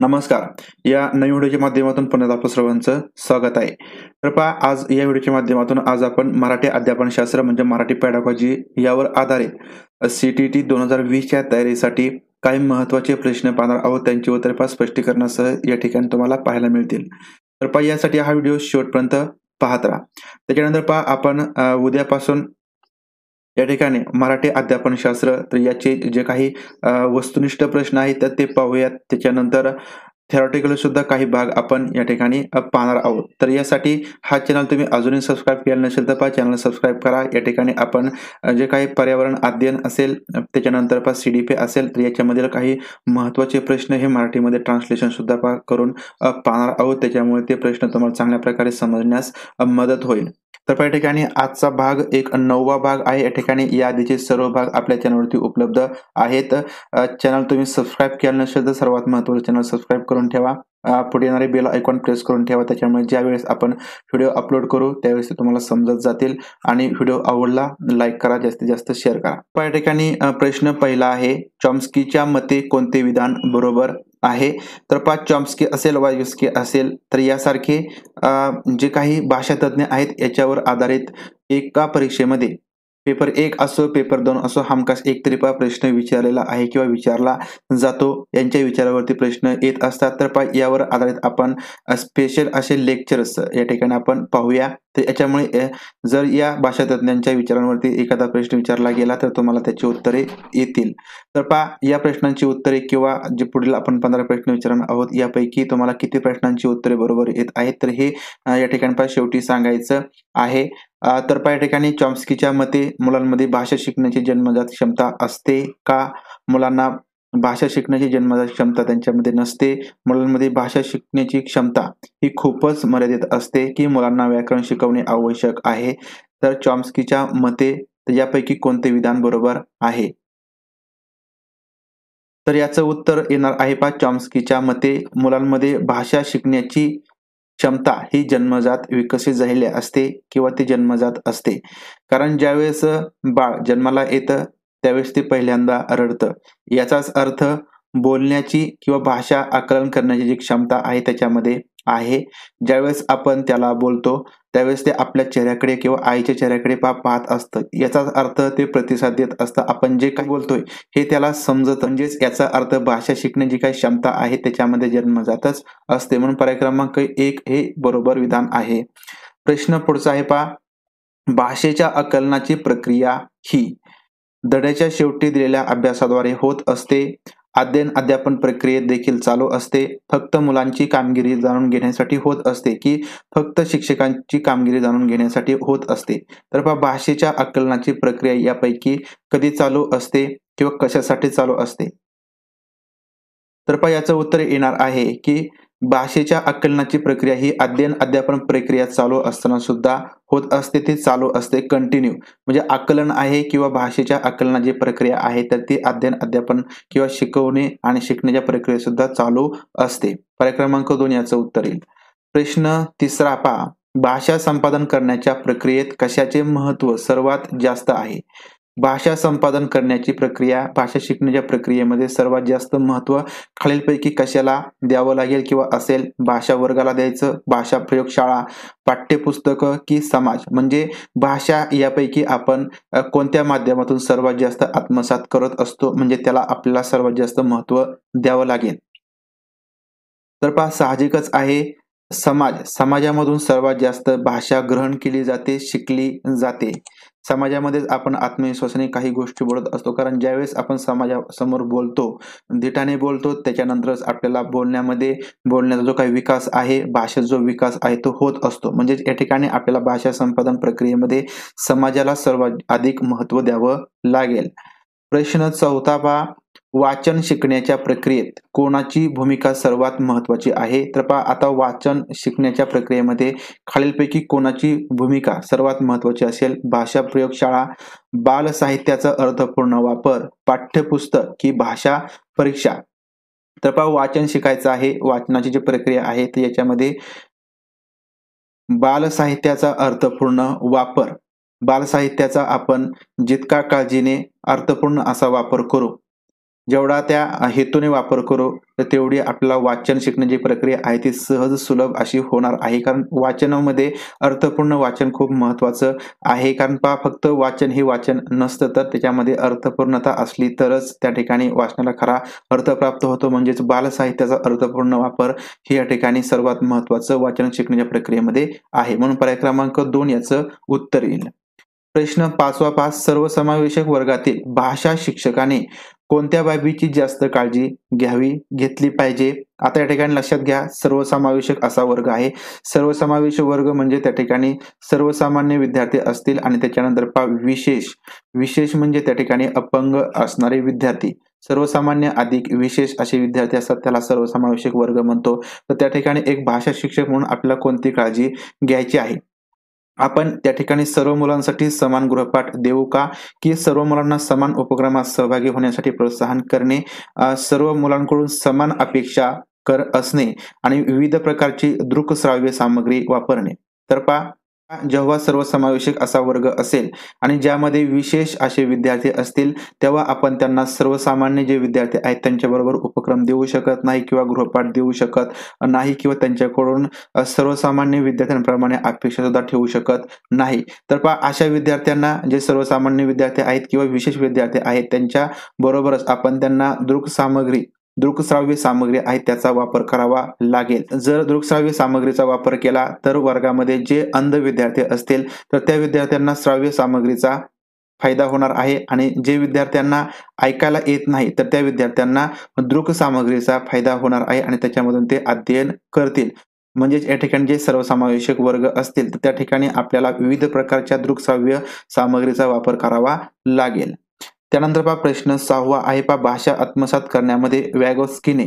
नमस्कार. या नवीन व्हिडिओच्या माध्यमातून पुन्हा आपलं सर्वांचं स्वागत आहे. तर पहा आज या व्हिडिओच्या माध्यमातून आज आपण मराठी अध्यापनशास्त्र म्हणजे मराठी पेडागॉजी यावर आधारित सी-टी-टी 2020च्या तयारीसाठी काही महत्त्वाचे प्रश्न पाहणार आहोत. त्यांची उत्तरे पहा स्पष्टीकरणासह या ठिकाणी तुम्हाला पाहायला मिळतील. तर पहा यासाठी हा व्हिडिओ शेवटपर्यंत पाहत राहा. त्याच्यानंतर पहा आपण उद्यापासून या ठिकाणी मराठी अध्यापनशास्त्र तर याचे जे काही वस्तुनिष्ठ प्रश्न आहेत तर ते पाहूयात. त्याच्यानंतर थेरॉटिकल सुद्धा काही भाग आपण या ठिकाणी पाहणार आहोत. तर यासाठी हा चॅनल तुम्ही अजूनही सबस्क्राईब केला नसेल तर पहा चॅनल सबस्क्राईब करा. या ठिकाणी आपण जे काही पर्यावरण अध्ययन असेल त्याच्यानंतर पहा CDP असेल तर याच्यामधील काही महत्त्वाचे प्रश्न हे मराठीमध्ये ट्रान्सलेशन सुद्धा करून पाहणार आहोत. त्याच्यामुळे ते प्रश्न तुम्हाला चांगल्या प्रकारे समजण्यास मदत होईल. तर या ठिकाणी आजचा भाग एक 9वा भाग आहे. या ठिकाणी या आधीचे सर्व भाग आपल्या चॅनलवरती उपलब्ध आहेत. चॅनल तुम्ही सबस्क्राईब केलं नसेल तर सर्वात महत्त्वाचं चॅनल सबस्क्राईब करून ठेवा. पुढे येणारे बेल आयकॉन प्रेस करून ठेवा. त्याच्यामुळे ज्यावेळेस आपण व्हिडिओ अपलोड करू त्यावेळेस ते तुम्हाला समजत जातील. आणि व्हिडिओ आवडला लाईक करा, जास्तीत जास्त शेअर करा. या ठिकाणी प्रश्न पहिला आहे, चॉम्स्कीच्या मते कोणते विधान बरोबर आहे? तर पहा चॉम्स्की असेल वायगस्की असेल तर यासारखे जे काही भाषातज्ञ आहेत याच्यावर आधारित एका परीक्षेमध्ये पेपर 1 असो पेपर 2 असो हमखास एक तरी प्रश्न विचारलेला आहे किंवा विचारला जातो. यांच्या विचारावरती प्रश्न येत असतात. तर यावर आधारित आपण स्पेशल असे लेक्चर्स या ठिकाणी आपण पाहूया. तर याच्यामुळे जर या भाषातज्ञांच्या विचारांवरती एखादा प्रश्न विचारला गेला तर तुम्हाला त्याची उत्तरे येतील. तर पहा या प्रश्नांची उत्तरे किंवा जे पुढील आपण 15 प्रश्न विचारणार आहोत यापैकी तुम्हाला किती प्रश्नांची उत्तरे बरोबर येत आहेत तर हे या ठिकाणी पहा शेवटी सांगायचं आहे. तर या ठिकाणी चॉम्स्कीच्या मते मुलांमध्ये भाषा शिकण्याची जन्मजात क्षमता असते का? मुलांना भाषा शिकण्याची जन्मजात क्षमता त्यांच्यामध्ये नसते. मुलांमध्ये भाषा शिकण्याची क्षमता ही खूपच मर्यादित असते की मुलांना व्याकरण शिकवणे आवश्यक आहे. तर चॉम्स्कीच्या मते यापैकी कोणते विधान बरोबर आहे? तर याचं उत्तर येणार आहे पहा चॉम्स्कीच्या मते मुलांमध्ये भाषा शिकण्याची क्षमता ही जन्मजात विकसित झालेली असते किंवा ती जन्मजात असते. कारण ज्यावेळेस बाळ जन्माला येतं त्यावेळेस ते पहिल्यांदा रडतं. याचाच अर्थ बोलण्याची किंवा भाषा आकलन करण्याची जी क्षमता आहे त्याच्यामध्ये आहे. ज्यावेळेस आपण त्याला बोलतो त्यावेळेस ते आपल्या चेहऱ्याकडे किंवा आईच्या चेहऱ्याकडे पाहत असतं. याचाच अर्थ ते प्रतिसाद देत असतं. आपण जे काही बोलतोय हे त्याला समजतं. म्हणजेच याचा अर्थ भाषा शिकण्याची काही क्षमता आहे त्याच्यामध्ये जन्मजातच असते. म्हणून पर्याय क्रमांक 1 हे बरोबर विधान आहे. प्रश्न पुढचा आहे पहा, भाषेच्या आकलनाची प्रक्रिया ही धड्याच्या शेवटी दिलेल्या अभ्यासाद्वारे होत असते, अध्ययन अध्यापन प्रक्रियेत देखील चालू असते, फक्त मुलांची कामगिरी जाणून घेण्यासाठी होत असते की फक्त शिक्षकांची कामगिरी जाणून घेण्यासाठी होत असते? तर पहा भाषेच्या आकलनाची प्रक्रिया यापैकी कधी चालू असते किंवा कशासाठी चालू असते? तर पहा याचं उत्तर येणार आहे की भाषेच्या आकलनाची प्रक्रिया ही अध्ययन अध्यापन प्रक्रिया चालू असताना सुद्धा होत असते. ती चालू असते कंटिन्यू. म्हणजे आकलन आहे किंवा भाषेच्या आकलनाची प्रक्रिया आहे तर ती अध्ययन अध्यापन किंवा शिकवणे आणि शिकण्याच्या प्रक्रिया सुद्धा चालू असते. पर्याय क्रमांक 2 याचं उत्तर येईल. प्रश्न तिसरा पहा, भाषा संपादन करण्याच्या प्रक्रियेत कशाचे महत्त्व सर्वात जास्त आहे? भाषा संपादन करण्याची प्रक्रिया भाषा शिकण्याच्या प्रक्रियेमध्ये सर्वात जास्त महत्त्व खालीलपैकी कशाला द्यावं लागेल किंवा असेल? भाषा वर्गाला द्यायचं, भाषा प्रयोगशाळा, पाठ्यपुस्तकं की समाज? म्हणजे भाषा यापैकी आपण कोणत्या माध्यमातून सर्वात जास्त आत्मसात करत असतो म्हणजे त्याला आपल्याला सर्वात जास्त महत्त्व द्यावं लागेल? तर पहा साहजिकच आहे समाज. समाजामधून सर्वात जास्त भाषा ग्रहण केली जाते, शिकली जाते. समाजामध्येच आपण आत्मविश्वासाने काही गोष्टी बोलत असतो. कारण ज्यावेळेस आपण समाजासमोर बोलतो, धीटाने बोलतो त्याच्यानंतरच आपल्याला बोलण्याचा जो काही विकास आहे, भाषेचा जो विकास आहे तो होत असतो. म्हणजे या ठिकाणी आपल्याला भाषा संपादन प्रक्रियेमध्ये समाजाला सर्वात अधिक महत्त्व द्यावं लागेल. प्रश्न चौथा पहा, वाचन शिकण्याच्या प्रक्रियेत कोणाची भूमिका सर्वात महत्त्वाची आहे? तर पहा आता वाचन शिकण्याच्या प्रक्रियेमध्ये खालीलपैकी कोणाची भूमिका सर्वात महत्त्वाची असेल? भाषा प्रयोगशाळा, बाल साहित्याचा अर्थपूर्ण वापर, पाठ्यपुस्तक की भाषा परीक्षा? तर पहा वाचन शिकायचं आहे. वाचनाची जी प्रक्रिया आहे ती याच्यामध्ये बाल साहित्याचा अर्थपूर्ण वापर. बाल साहित्याचा आपण जितका काळजीने अर्थपूर्ण असा वापर करू जेवढा त्या हेतूने वापर करू, तर तेवढी आपल्याला वाचन शिकण्याची प्रक्रिया आहे ती सहज सुलभ अशी होणार आहे. कारण वाचनामध्ये अर्थपूर्ण वाचन खूप महत्त्वाचं आहे. कारण पहा फक्त वाचन हे वाचन नसतं, तर त्याच्यामध्ये अर्थपूर्णता असली तरच त्या ठिकाणी वाचनाला खरा अर्थ प्राप्त होतो. म्हणजेच बालसाहित्याचा अर्थपूर्ण वापर हे या ठिकाणी सर्वात महत्त्वाचं वाचन शिकण्याच्या प्रक्रियेमध्ये आहे. म्हणून पर्याय क्रमांक 2 याचं उत्तर येईल. प्रश्न 5वा पहा, सर्वसमावेशक वर्गातील भाषा शिक्षकाने कोणत्या बाबीची जास्त काळजी घेतली पाहिजे? आता या ठिकाणी लक्षात घ्या, सर्वसमावेशक असा वर्ग आहे. सर्वसमावेशक वर्ग म्हणजे त्या ठिकाणी सर्वसामान्य विद्यार्थी असतील आणि त्याच्यानंतर पहा विशेष म्हणजे त्या ठिकाणी अपंग असणारे विद्यार्थी. सर्वसामान्य अधिक विशेष असे विद्यार्थी असतात, त्याला सर्वसमावेशक वर्ग म्हणतो. तर त्या ठिकाणी एक भाषा शिक्षक म्हणून आपल्याला कोणती काळजी घ्यायची आहे? आपण त्या ठिकाणी सर्व मुलांसाठी समान गृहपाठ देऊ का? की सर्व मुलांना समान उपक्रमात सहभागी होण्यासाठी प्रोत्साहन करणे, सर्व मुलांकडून समान अपेक्षा असणे आणि विविध प्रकारची दृकश्राव्य सामग्री वापरणे. तर पहा, जेव्हा सर्वसमावेशक असा वर्ग असेल आणि ज्यामध्ये विशेष असे विद्यार्थी असतील, तेव्हा आपण त्यांना सर्वसामान्य जे विद्यार्थी आहेत त्यांच्याबरोबर उपक्रम देऊ शकत नाही किंवा गृहपाठ देऊ शकत नाही किंवा त्यांच्याकडून सर्वसामान्य विद्यार्थ्यांप्रमाणे अपेक्षा सुद्धा ठेवू शकत नाही. तर पहा, अशा विद्यार्थ्यांना जे सर्वसामान्य विद्यार्थी आहेत किंवा विशेष विद्यार्थी आहेत त्यांच्या बरोबरच आपण त्यांना दृकश्राव्य सामग्री आहे त्याचा वापर करावा लागेल. जर दृकश्राव्य सामग्रीचा वापर केला तर वर्गामध्ये जे अंध विद्यार्थी असतील तर त्या विद्यार्थ्यांना श्राव्य सामग्रीचा फायदा होणार आहे आणि जे विद्यार्थ्यांना ऐकायला येत नाही तर त्या विद्यार्थ्यांना दृक सामग्रीचा फायदा होणार आहे आणि त्याच्यामधून ते अध्ययन करतील. म्हणजेच या ठिकाणी जे सर्वसमावेशक वर्ग असतील तर त्या ठिकाणी आपल्याला विविध प्रकारच्या दृकश्राव्य सामग्रीचा वापर करावा लागेल. त्यानंतर पहा प्रश्न 6वा आहे पहा, भाषा आत्मसात करण्यामध्ये व्यागोस्कीने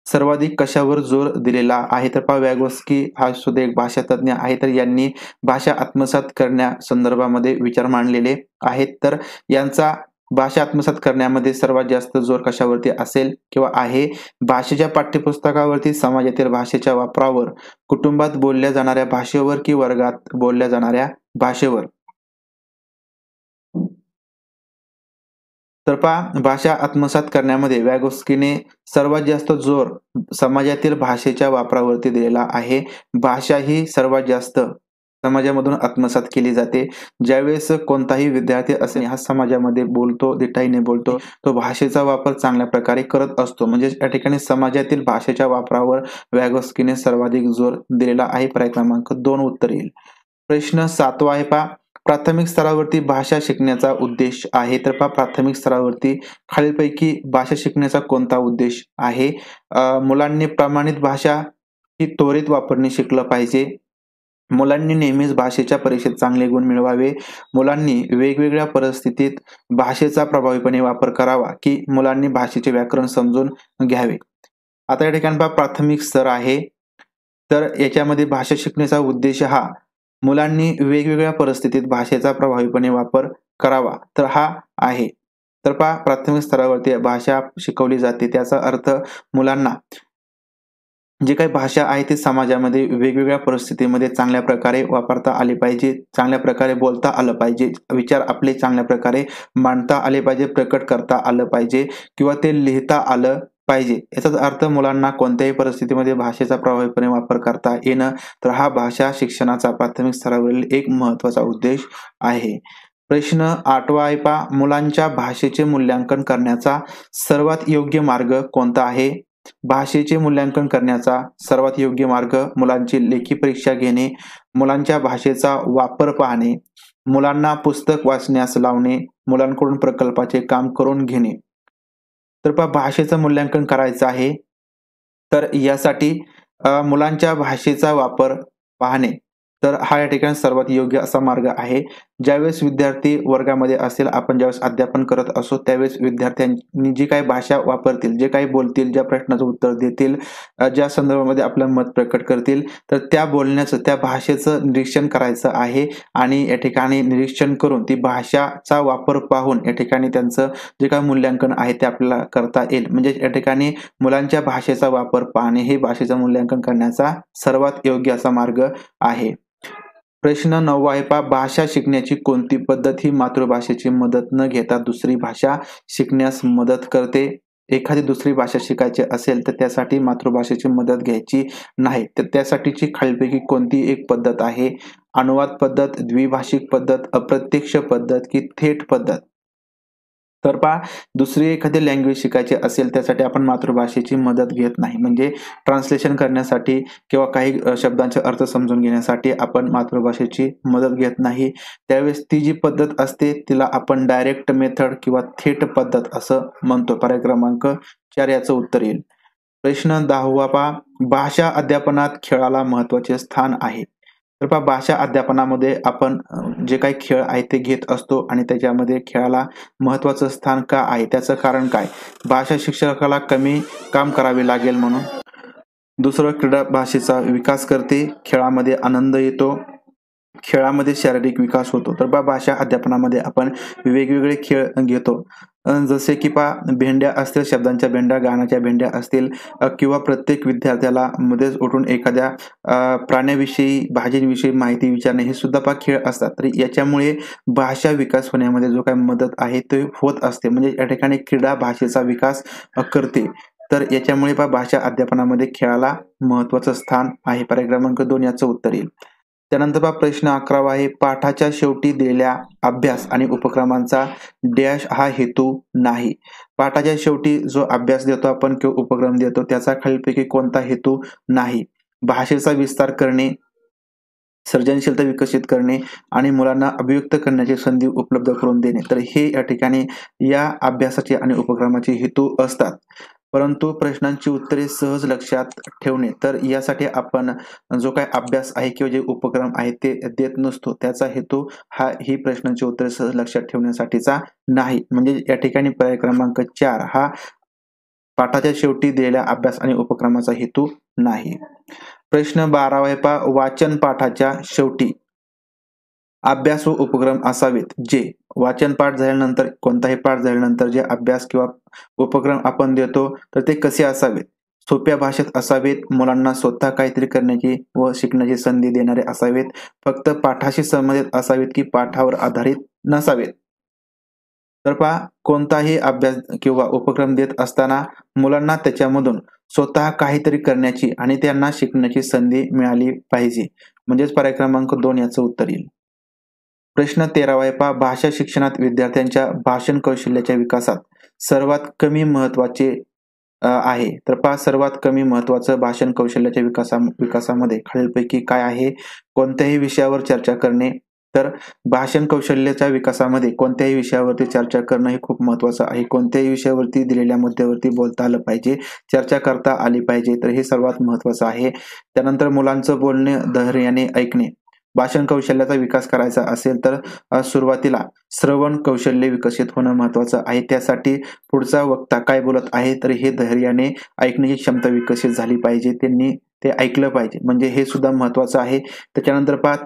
सर्वाधिक कशावर जोर दिलेला आहे? तर पहा, व्यागोस्की हा सुद्धा एक भाषा तज्ञ आहे, तर यांनी भाषा आत्मसात करण्या संदर्भामध्ये विचार मांडलेले आहेत. तर यांचा भाषा आत्मसात करण्यामध्ये सर्वात जास्त जोर कशावरती असेल किंवा आहे? भाषेच्या पाठ्यपुस्तकावरती, समाजातील भाषेच्या वापरावर, कुटुंबात बोलल्या जाणाऱ्या भाषेवर की वर्गात बोलल्या जाणाऱ्या भाषेवर? तर पहा, भाषा आत्मसात करण्यामध्ये व्यागोस्कीने सर्वात जास्त जोर समाजातील भाषेच्या वापरावरती दिलेला आहे. भाषा ही सर्वात जास्त समाजामधून आत्मसात केली जाते. ज्यावेळेस कोणताही विद्यार्थी असेल हा समाजामध्ये बोलतो, दिटाईने बोलतो, तो भाषेचा वापर चांगल्या प्रकारे करत असतो. म्हणजे या ठिकाणी समाजातील भाषेच्या वापरावर व्यागोस्कीने सर्वाधिक जोर दिलेला आहे. पर्याय क्रमांक 2 उत्तर येईल. प्रश्न 7वा आहे पहा, प्राथमिक स्तरावरती भाषा शिकण्याचा उद्देश आहे? तर पहा, प्राथमिक स्तरावरती खालीलपैकी भाषा शिकण्याचा कोणता उद्देश आहे? मुलांनी प्रमाणित भाषा ही त्वरित वापरणे शिकलं पाहिजे. मुलांनी नेहमीच भाषेच्या परीक्षेत चांगले गुण मिळवावे. मुलांनी वेगवेगळ्या परिस्थितीत भाषेचा प्रभावीपणे वापर करावा की मुलांनी भाषेचे व्याकरण समजून घ्यावे. आता या ठिकाणी पहा, प्राथमिक स्तर आहे, तर याच्यामध्ये भाषा शिकण्याचा उद्देश हा मुलांनी वेगवेगळ्या परिस्थितीत भाषेचा प्रभावीपणे वापर करावा, तर हा आहे. तर पहा, प्राथमिक स्तरावरती भाषा शिकवली जाते त्याचा अर्थ मुलांना जी काही भाषा आहे ती समाजामध्ये वेगवेगळ्या परिस्थितीमध्ये चांगल्या प्रकारे वापरता आली पाहिजे, चांगल्या प्रकारे बोलता आलं पाहिजे, विचार आपले चांगल्या प्रकारे मांडता आले पाहिजे, प्रकट करता आलं पाहिजे किंवा ते लिहिता आलं पाहिजे. याचाच अर्थ मुलांना कोणत्याही परिस्थितीमध्ये भाषेचा प्रभावीपणे वापर करता येणं, तर हा भाषा शिक्षणाचा प्राथमिक स्तरावरील एक महत्त्वाचा उद्देश आहे. प्रश्न 8वा आहे पहा, मुलांच्या भाषेचे मूल्यांकन करण्याचा सर्वात योग्य मार्ग कोणता आहे? भाषेचे मूल्यांकन करण्याचा सर्वात योग्य मार्ग मुलांची लेखी परीक्षा घेणे, मुलांच्या भाषेचा वापर पाहणे, मुलांना पुस्तक वाचण्यास लावणे, मुलांकडून प्रकल्पाचे काम करून घेणे. तर पहा, भाषेचं मूल्यांकन करायचं आहे तर यासाठी मुलांच्या भाषेचा वापर पाहणे, तर हा या ठिकाणी सर्वात योग्य असा मार्ग आहे. ज्यावेळेस विद्यार्थी वर्गामध्ये असेल, आपण ज्यावेळेस अध्यापन करत असो त्यावेळेस विद्यार्थ्यांनी जी काही भाषा वापरतील, जे काही बोलतील, ज्या प्रश्नाचं उत्तर देतील, ज्या संदर्भामध्ये आपलं मत प्रकट करतील, तर त्या बोलण्याचं, त्या भाषेचं निरीक्षण करायचं आहे आणि या ठिकाणी निरीक्षण करून ती भाषाचा वापर पाहून या ठिकाणी त्यांचं जे काही मूल्यांकन आहे ते आपल्याला करता येईल. म्हणजे या ठिकाणी मुलांच्या भाषेचा वापर पाहणे हे भाषेचं मूल्यांकन करण्याचा सर्वात योग्य असा मार्ग आहे. प्रश्न 9 आहे पहा, भाषा शिकण्याची कोणती पद्धत ही मातृभाषेची मदत न घेता दुसरी भाषा शिकण्यास मदत करते? एखादी दुसरी भाषा शिकायची असेल तर त्यासाठी मातृभाषेची मदत घ्यायची नाही. तर त्यासाठीची खालीलपैकी कोणती एक पद्धत आहे? अनुवाद पद्धत, द्विभाषिक पद्धत, अप्रत्यक्ष पद्धत की थेट पद्धत? तर पहा, दुसरी एखादी लँग्वेज शिकायची असेल त्यासाठी आपण मातृभाषेची मदत घेत नाही. म्हणजे ट्रान्सलेशन करण्यासाठी किंवा काही शब्दांचे अर्थ समजून घेण्यासाठी आपण मातृभाषेची मदत घेत नाही. त्यावेळेस ती जी पद्धत असते तिला आपण डायरेक्ट मेथड किंवा थेट पद्धत असं म्हणतो. पर्याय क्रमांक 4 याचं उत्तर येईल. प्रश्न 10वा पहा, भाषा अध्यापनात खेळाला महत्त्वाचे स्थान आहे. तर पहा, भाषा अध्यापनामध्ये आपण जे काही खेळ आहे ते घेत असतो आणि त्याच्यामध्ये खेळाला महत्त्वाचं स्थान का आहे? त्याचं कारण काय? भाषा शिक्षकाला कमी काम करावे लागेल म्हणून. दुसरं, क्रीडा भाषेचा विकास करते, खेळामध्ये आनंद येतो, खेळामध्ये शारीरिक विकास होतो. तर पहा, भाषा अध्यापनामध्ये आपण वेगवेगळे खेळ घेतो. जसे की पहा, भेंड्या असतील, शब्दांच्या भेंड्या, गाण्याच्या भेंड्या असतील किंवा प्रत्येक विद्यार्थ्याला मध्येच उठून एखाद्या प्राण्याविषयी, भाजीविषयी माहिती विचारणे हे सुद्धा पहा खेळ असतात. तर याच्यामुळे भाषा विकास होण्यामध्ये जो काही मदत आहे ते होत असते. म्हणजे या ठिकाणी क्रीडा भाषेचा विकास करते. तर याच्यामुळे पहा भाषा अध्यापनामध्ये खेळाला महत्त्वाचं स्थान आहे. पर्याय क्रमांक 2 याचं उत्तर येईल. त्यानंतर पहा प्रश्न 11वा आहे, पाठाच्या शेवटी दिलेल्या अभ्यास आणि उपक्रमांचा डॅश हा हेतू नाही. पाठाच्या शेवटी जो अभ्यास देतो आपण किंवा उपक्रम देतो त्याचा खालीलपैकी कोणता हेतू नाही? भाषेचा विस्तार करणे, सर्जनशीलता विकसित करणे आणि मुलांना अभिव्यक्त करण्याची संधी उपलब्ध करून देणे. तर हे या ठिकाणी या अभ्यासाचे आणि उपक्रमाचे हेतू असतात. परंतु प्रश्नांची उत्तरे सहज लक्षात ठेवणे, तर यासाठी आपण जो काही अभ्यास आहे किंवा जे उपक्रम आहे ते देत नसतो. त्याचा हेतू ही प्रश्नांची उत्तरे सहज लक्षात ठेवण्यासाठीचा नाही. म्हणजे या ठिकाणी पर्याय क्रमांक 4 हा पाठाच्या शेवटी दिलेल्या अभ्यास आणि उपक्रमाचा हेतू नाही. प्रश्न 12वा आहे पहा, वाचन पाठाच्या शेवटी अभ्यास व उपक्रम असावेत जे वाचन पाठ झाल्यानंतर, कोणताही पाठ झाल्यानंतर जे अभ्यास किंवा उपक्रम आपण देतो तर ते कसे असावेत? सोप्या भाषेत असावेत, मुलांना स्वतः काहीतरी करण्याची व शिकण्याची संधी देणारे असावेत, फक्त पाठाशी संबंधित असावेत की पाठावर आधारित नसावेत. तर पहा, कोणताही अभ्यास किंवा उपक्रम देत असताना मुलांना त्याच्यामधून स्वतः काहीतरी करण्याची आणि त्यांना शिकण्याची संधी मिळाली पाहिजे. म्हणजेच पर्याय क्रमांक 2 याचं उत्तर येईल. प्रश्न 13वा आहे पहा, भाषा शिक्षणात विद्यार्थ्यांच्या भाषण कौशल्याच्या विकासात सर्वात कमी महत्त्वाचे आहे. तर पहा, सर्वात कमी महत्त्वाचं भाषण कौशल्याच्या विकासामध्ये खालीलपैकी काय आहे? कोणत्याही विषयावर चर्चा करणे. तर भाषण कौशल्याच्या विकासामध्ये कोणत्याही विषयावरती चर्चा करणं हे खूप महत्त्वाचं आहे. कोणत्याही विषयावरती दिलेल्या मुद्द्यावरती बोलता आलं पाहिजे, चर्चा करता आली पाहिजे. तर हे सर्वात महत्त्वाचं आहे. त्यानंतर मुलांचं बोलणे धैर्याने ऐकणे. भाषण कौशल्याचा विकास करायचा असेल तर सुरुवातीला श्रवण कौशल्य विकसित होणं महत्त्वाचं आहे. त्यासाठी पुढचा वक्ता काय बोलत आहे तर हे धैर्याने ऐकण्याची क्षमता विकसित झाली पाहिजे. त्यांनी ते ऐकलं पाहिजे. म्हणजे हे सुद्धा महत्त्वाचं आहे. त्याच्यानंतर पहा,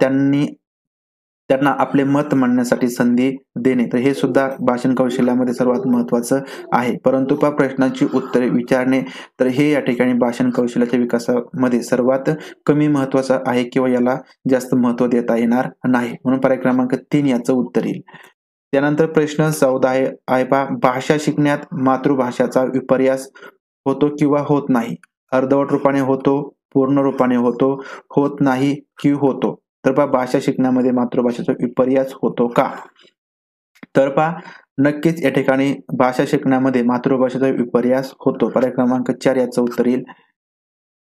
त्यांना आपले मत मांडण्यासाठी संधी देणे. तर हे सुद्धा भाषण कौशल्यामध्ये सर्वात महत्त्वाचं आहे. परंतु पहा, प्रश्नांची उत्तरे विचारणे, तर हे या ठिकाणी भाषण कौशल्याच्या विकासामध्ये सर्वात कमी महत्त्वाचं आहे किंवा याला जास्त महत्त्व देता येणार नाही. म्हणून पर्याय क्रमांक 3 याचं उत्तर येईल. त्यानंतर प्रश्न 14 आहे पहा, भाषा शिकण्यात मातृभाषाचा विपर्यास होतो किंवा होत नाही? अर्धवट रूपाने होतो, पूर्ण रूपाने होतो, होत नाही की होतो? तर पहा, भाषा शिकण्यामध्ये मातृभाषेचा विपर्यास होतो का? तर पहा, नक्कीच या ठिकाणी भाषा शिकण्यामध्ये मातृभाषेचा विपर्यास होतो. पर्याय क्रमांक 4 याचं उत्तर येईल.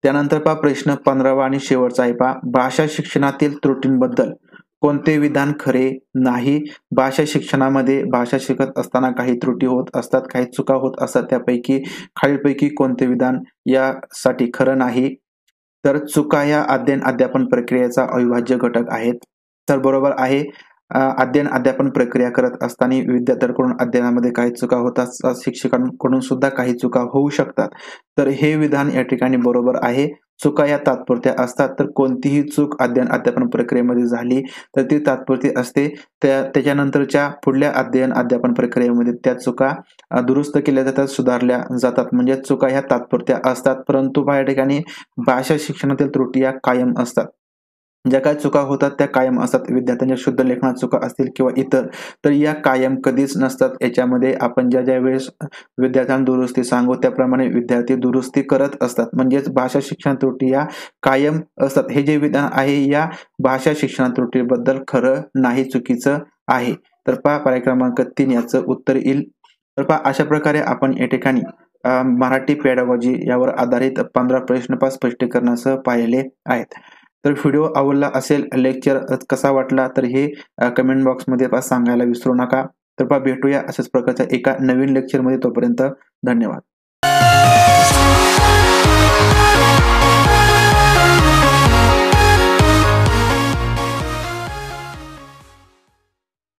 त्यानंतर पहा, प्रश्न 15वा आणि शेवटचा आहे पहा, भाषा शिक्षणातील त्रुटींबद्दल कोणते विधान खरे नाही? भाषा शिक्षणामध्ये भाषा शिकत असताना काही त्रुटी होत असतात, काही चुका होत असतात. त्यापैकी खालीलपैकी कोणते विधान यासाठी खरं नाही? तर चुका या अध्ययन अध्यापन प्रक्रियेचा अविभाज्य घटक आहेत. तर बरोबर आहे. अध्ययन अध्यापन प्रक्रिया करत असताना विद्यार्थ्यांकडून अध्ययनामध्ये काही चुका होत असतात, शिक्षकांकडून सुद्धा काही चुका होऊ शकतात. तर हे विधान या ठिकाणी बरोबर आहे. चुका या तात्पुरत्या असतात. तर कोणतीही चूक अध्ययन अध्यापन प्रक्रियेमध्ये झाली तर ती तात्पुरती असते. त्याच्यानंतरच्या पुढल्या अध्ययन अध्यापन प्रक्रियेमध्ये त्या चुका दुरुस्त केल्या जातात, सुधारल्या जातात. म्हणजे चुका ह्या तात्पुरत्या असतात. परंतु या ठिकाणी भाषा शिक्षणातील त्रुटी या कायम असतात. ज्या काही चुका होतात त्या कायम असतात. विद्यार्थ्यांच्या शुद्ध लेखनात चुका असतील किंवा इतर, तर या कायम कधीच नसतात. याच्यामध्ये आपण ज्या वेळेस विद्यार्थ्यांना दुरुस्ती सांगू त्याप्रमाणे विद्यार्थी दुरुस्ती करत असतात. म्हणजेच भाषा शिक्षण त्रुटी या कायम असतात. हे जे विधान आहे या भाषा शिक्षण त्रुटीबद्दल खरं नाही, चुकीचं आहे. तर पहा पर्याय क्रमांक 3 याचं उत्तर येईल. तर पहा अशा प्रकारे आपण या ठिकाणी मराठी पेडागॉजी यावर आधारित 15 प्रश्नपाठ स्पष्टीकरणासह पाहिले आहेत. तर व्हिडिओ आवडला असेल, लेक्चर कसा वाटला तर हे कमेंट बॉक्समध्ये सांगायला विसरू नका. तर भेटूया अशाच प्रकारच्या एका नवीन लेक्चरमध्ये. तोपर्यंत धन्यवाद.